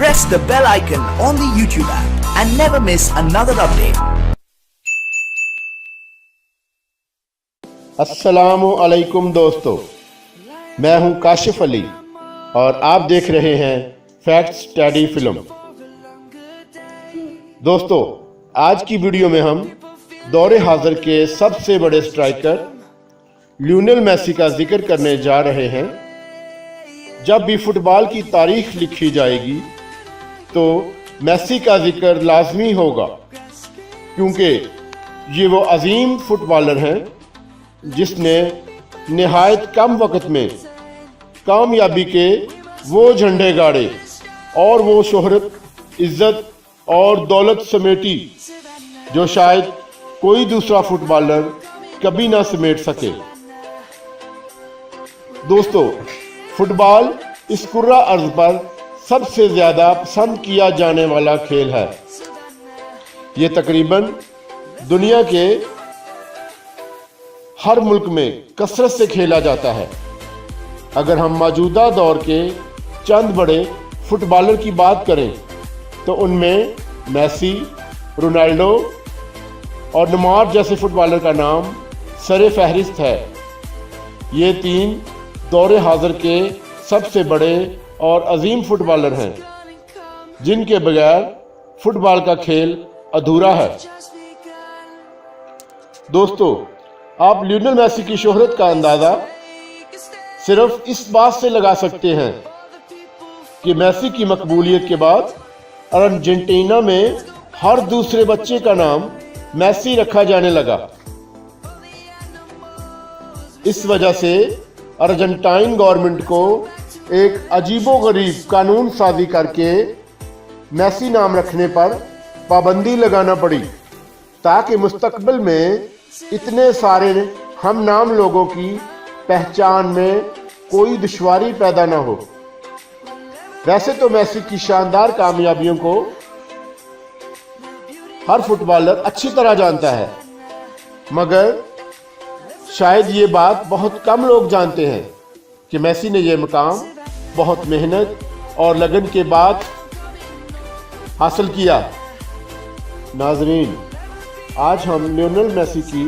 press the bell icon on the YouTube app and never miss another update. अस्सलामु अलैकुम दोस्तों, मैं हूं काशिफ अली और आप देख रहे हैं फैक्ट स्टडी फिल्म। दोस्तों, आज की वीडियो में हम दौरे हाजिर के सबसे बड़े स्ट्राइकर लियोनेल मेसी का जिक्र करने जा रहे हैं। जब भी फुटबॉल की तारीख लिखी जाएगी तो मेसी का जिक्र लाजमी होगा, क्योंकि ये वो अजीम फुटबॉलर हैं जिसने निहायत कम वक्त में कामयाबी के वो झंडे गाड़े और वो शोहरत, इज्जत और दौलत समेटी जो शायद कोई दूसरा फुटबॉलर कभी ना समेट सके। दोस्तों, फुटबॉल इस कुर्रा अर्ज पर सबसे ज्यादा पसंद किया जाने वाला खेल है। ये तकरीबन दुनिया के हर मुल्क में कसरत से खेला जाता है। अगर हम मौजूदा दौर के चंद बड़े फुटबॉलर की बात करें तो उनमें मेसी, रोनाल्डो और नेमार जैसे फुटबॉलर का नाम सरे फहरिस्त है। ये तीन दौरे हाजिर के सबसे बड़े और अजीम फुटबॉलर हैं जिनके बगैर फुटबॉल का खेल अधूरा है। दोस्तों, आप लियोनेल मेसी की शोहरत का अंदाज़ा सिर्फ इस बात से लगा सकते हैं कि मेसी की मकबूलियत के बाद अर्जेंटीना में हर दूसरे बच्चे का नाम मेसी रखा जाने लगा। इस वजह से अर्जेंटाइन गवर्नमेंट को एक अजीबोगरीब कानून साजी करके मेसी नाम रखने पर पाबंदी लगाना पड़ी, ताकि मुस्तकबिल में इतने सारे हम नाम लोगों की पहचान में कोई दुश्वारी पैदा ना हो। वैसे तो मेसी की शानदार कामयाबियों को हर फुटबॉलर अच्छी तरह जानता है, मगर शायद ये बात बहुत कम लोग जानते हैं कि मेसी ने यह मुकाम बहुत मेहनत और लगन के बाद हासिल किया। नाजरीन, आज हम लियोनेल मेसी की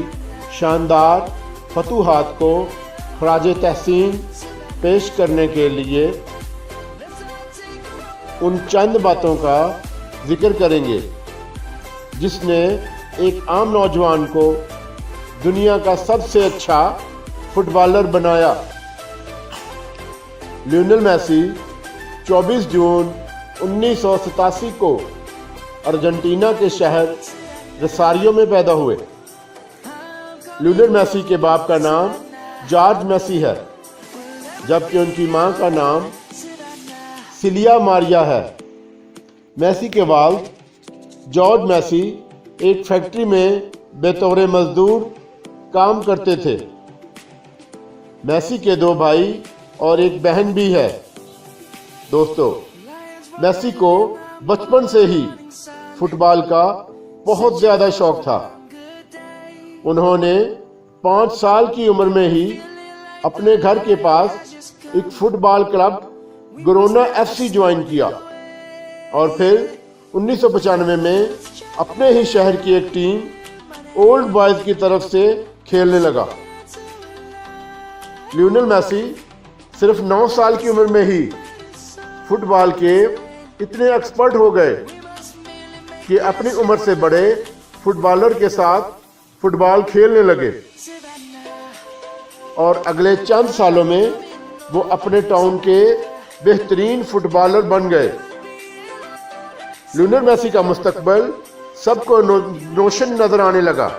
शानदार फतूहात को खराजे तहसीन पेश करने के लिए उन चंद बातों का जिक्र करेंगे जिसने एक आम नौजवान को दुनिया का सबसे अच्छा फुटबॉलर बनाया। लियोनेल मेसी 24 जून 1987 को अर्जेंटीना के शहर रोसारियो में पैदा हुए। लियोनेल मेसी के बाप का नाम जॉर्ज मेसी है, जबकि उनकी मां का नाम सिलिया मारिया है। मेसी के वालिद जॉर्ज मेसी एक फैक्ट्री में बेतौरे मजदूर काम करते थे। मेसी के 2 भाई और एक बहन भी है। दोस्तों, मेसी को बचपन से ही फुटबॉल का बहुत ज़्यादा शौक था। उन्होंने 5 साल की उम्र में ही अपने घर के पास एक football club Girona FC join किया और फिर 1995 में अपने ही शहर की एक टीम ओल्ड बॉयज की तरफ से खेलने लगा। लियोनेल मेसी सिर्फ 9 साल की उम्र में ही फुटबॉल के इतने एक्सपर्ट हो गए कि अपनी उम्र से बड़े फुटबॉलर के साथ फुटबॉल खेलने लगे और अगले चंद सालों में वो अपने टाउन के बेहतरीन फुटबॉलर बन गए। लियोनेल मेसी का मुस्तकबिल सबको रोशन नजर आने लगा।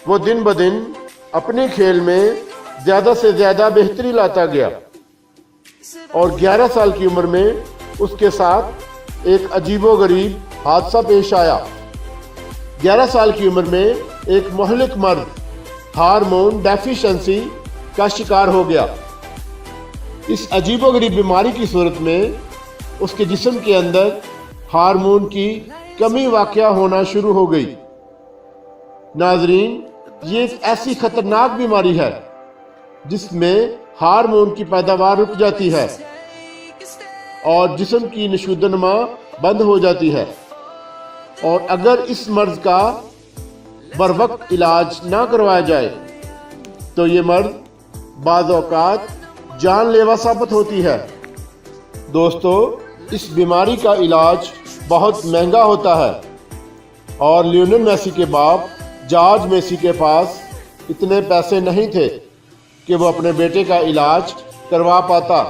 वो दिन ब दिन अपने खेल में ज़्यादा से ज़्यादा बेहतरी लाता गया और 11 साल की उम्र में उसके साथ एक अजीबोगरीब हादसा पेश आया। 11 साल की उम्र में एक मोहलिक मर्द हार्मोन डेफिशिएंसी का शिकार हो गया। इस अजीबोगरीब बीमारी की सूरत में उसके जिस्म के अंदर हार्मोन की कमी वाक़या होना शुरू हो गई। नाजरीन, ये एक ऐसी खतरनाक बीमारी है जिसमें हार्मोन की पैदावार रुक जाती है। और जिस्म की नशोदनमा बंद हो जाती है। और अगर इस मर्ज का बरवक्त इलाज ना करवाया जाए तो ये मर्ज बाज़ औक़ात जानलेवा साबित होती है। दोस्तों, इस बीमारी का इलाज बहुत महंगा होता है और लियोनेल मेसी के बाप जॉर्ज मेसी के पास इतने पैसे नहीं थे कि वो अपने बेटे का इलाज करवा पाता।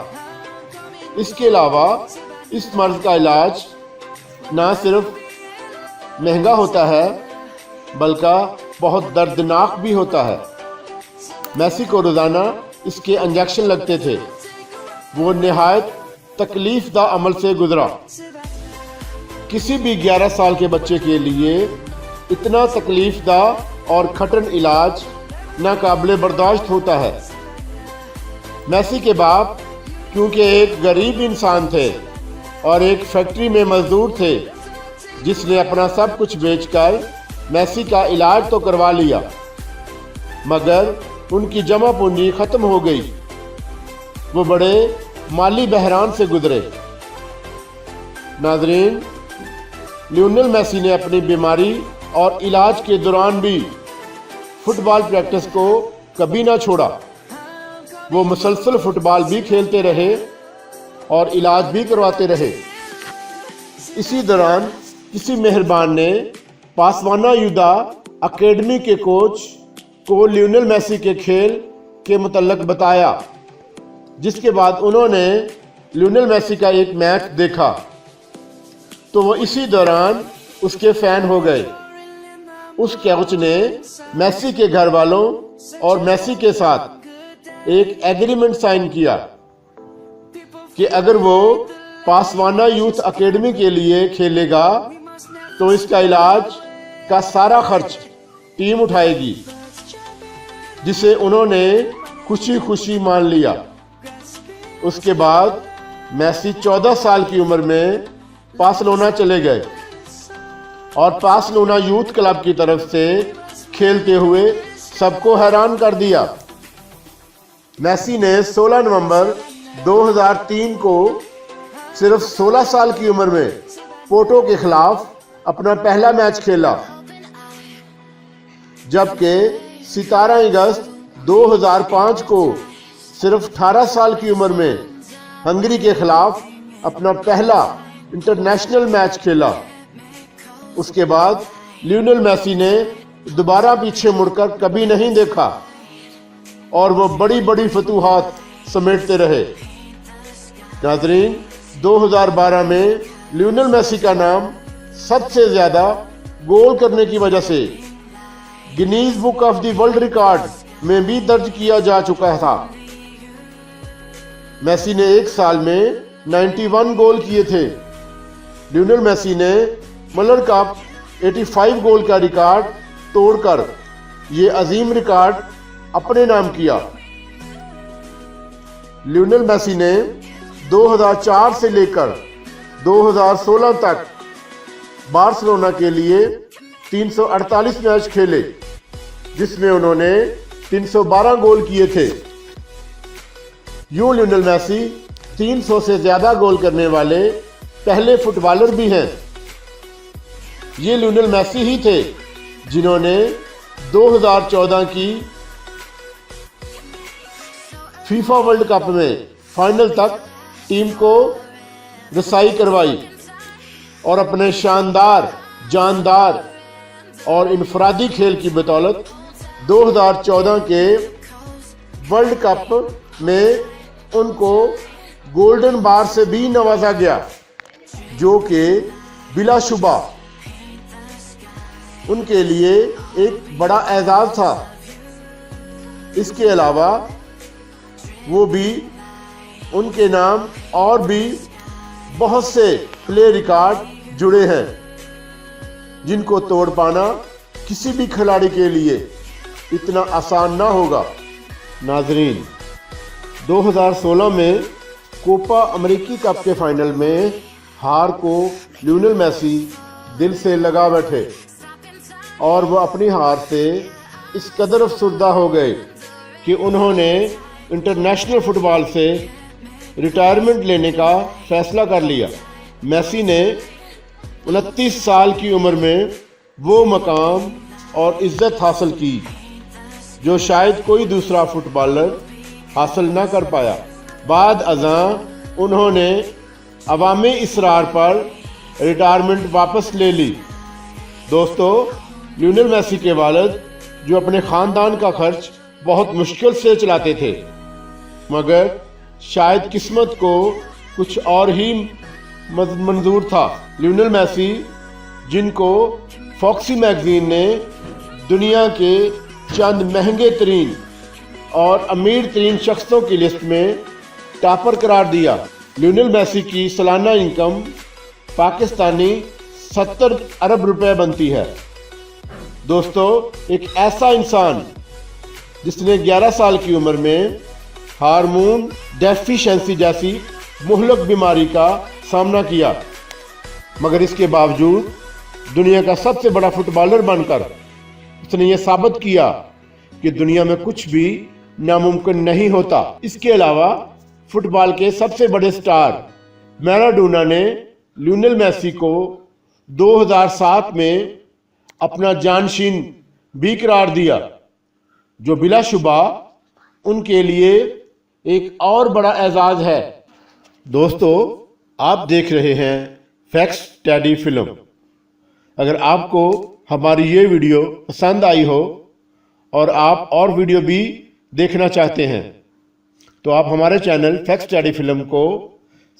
इसके अलावा इस मर्ज का इलाज ना सिर्फ महंगा होता है बल्कि बहुत दर्दनाक भी होता है। मेसी को रोज़ाना इसके इंजेक्शन लगते थे। वो नहायत तकलीफ दा अमल से गुजरा। किसी भी 11 साल के बच्चे के लिए इतना तकलीफ दा और कठिन इलाज नाकाबिले बर्दाश्त होता है। मेसी के बाप क्योंकि एक गरीब इंसान थे और एक फैक्ट्री में मजदूर थे जिसने अपना सब कुछ बेचकर मेसी का इलाज तो करवा लिया, मगर उनकी जमा पूंजी ख़त्म हो गई। वो बड़े माली बहरान से गुजरे। नाज़रीन, लियोनेल मेसी ने अपनी बीमारी और इलाज के दौरान भी फुटबॉल प्रैक्टिस को कभी ना छोड़ा। वो मुसलसल फुटबॉल भी खेलते रहे और इलाज भी करवाते रहे। इसी दौरान किसी मेहरबान ने पासवाना युदा अकेडमी के कोच को लियोनेल मेसी के खेल के मुतल्लक बताया, जिसके बाद उन्होंने लियोनेल मेसी का एक मैच देखा तो वो इसी दौरान उसके फ़ैन हो गए। उस कोच ने मेसी के घर वालों और मेसी के साथ एक एग्रीमेंट साइन किया कि अगर वो पासवाना यूथ अकेडमी के लिए खेलेगा तो इसका इलाज का सारा खर्च टीम उठाएगी, जिसे उन्होंने खुशी खुशी मान लिया। उसके बाद मेसी 14 साल की उम्र में बार्सिलोना चले गए और बार्सिलोना यूथ क्लब की तरफ से खेलते हुए सबको हैरान कर दिया। मेसी ने 16 नवंबर 2003 को सिर्फ 16 साल की उम्र में पोर्टो के खिलाफ अपना पहला मैच खेला, जबकि 17 अगस्त 2005 को सिर्फ 18 साल की उम्र में हंगरी के खिलाफ अपना पहला इंटरनेशनल मैच खेला। उसके बाद लियोनेल मेसी ने दोबारा पीछे मुड़कर कभी नहीं देखा और वो बड़ी बड़ी फतूहात समेटते रहे। नाज़रीन, 2012 में लियोनेल मेसी का नाम सबसे ज़्यादा गोल करने की वजह से Guinness book of the world record में भी दर्ज किया जा चुका था। मेसी ने एक साल में 91 गोल किए थे। लियोनेल मेसी ने मलर कप 85 गोल का रिकॉर्ड तोड़कर ये अजीम रिकॉर्ड अपने नाम किया। लियोनेल मेसी ने 2004 से लेकर 2016 तक बार्सिलोना के लिए 348 मैच खेले, जिसमें उन्होंने 312 गोल किए थे। यूं लियोनेल मेसी 300 से ज़्यादा गोल करने वाले पहले फुटबॉलर भी हैं। ये लियोनेल मेसी ही थे जिन्होंने 2014 की फीफा वर्ल्ड कप में फाइनल तक टीम को रसाई करवाई और अपने शानदार, जानदार और इनफरादी खेल की बदौलत 2014 के वर्ल्ड कप में उनको गोल्डन बार से भी नवाजा गया, जो कि बिलाशुबा उनके लिए एक बड़ा एजाज़ था। इसके अलावा वो भी उनके नाम और भी बहुत से प्ले रिकॉर्ड जुड़े हैं, जिनको तोड़ पाना किसी भी खिलाड़ी के लिए इतना आसान ना होगा। नाजरीन, 2016 में कोपा अमेरिकी कप के फाइनल में हार को लियोनेल मेसी दिल से लगा बैठे और वह अपनी हार से इस कदर अफसरदा हो गए कि उन्होंने इंटरनेशनल फुटबॉल से रिटायरमेंट लेने का फैसला कर लिया। मेसी ने 29 साल की उम्र में वो मकाम और इज्जत हासिल की जो शायद कोई दूसरा फुटबॉलर हासिल ना कर पाया। बाद अज़ां उन्होंने अवामी इसरार पर रिटायरमेंट वापस ले ली। दोस्तों, लियोनेल मेसी के वालिद जो अपने ख़ानदान का खर्च बहुत मुश्किल से चलाते थे, मगर शायद किस्मत को कुछ और ही मंजूर था। लियोनेल मेसी, जिनको फॉक्सी मैगजीन ने दुनिया के चंद महंगे तरीन और अमीर तरीन शख्सों की लिस्ट में टॉपर करार दिया। लियोनेल मेसी की सालाना इनकम पाकिस्तानी 70 अरब रुपए बनती है। दोस्तों, एक ऐसा इंसान जिसने 11 साल की उम्र में हार्मोन डेफिशिएंसी जैसी मुहलक बीमारी का सामना किया, मगर इसके बावजूद दुनिया का सबसे बड़ा फुटबॉलर बनकर उसने ये साबित किया कि दुनिया में कुछ भी नामुमकिन नहीं होता। इसके अलावा फुटबॉल के सबसे बड़े स्टार मैराडोना ने लियोनेल मेसी को 2007 में अपना जानशीन भी करार दिया, जो बिलाशुबा उनके लिए एक और बड़ा एजाज है। दोस्तों, आप देख रहे हैं फैक्ट स्टडी फिल्म। अगर आपको हमारी ये वीडियो पसंद आई हो और आप और वीडियो भी देखना चाहते हैं तो आप हमारे चैनल फैक्ट स्टडी फिल्म को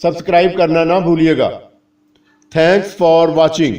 सब्सक्राइब करना ना भूलिएगा। Thanks for watching.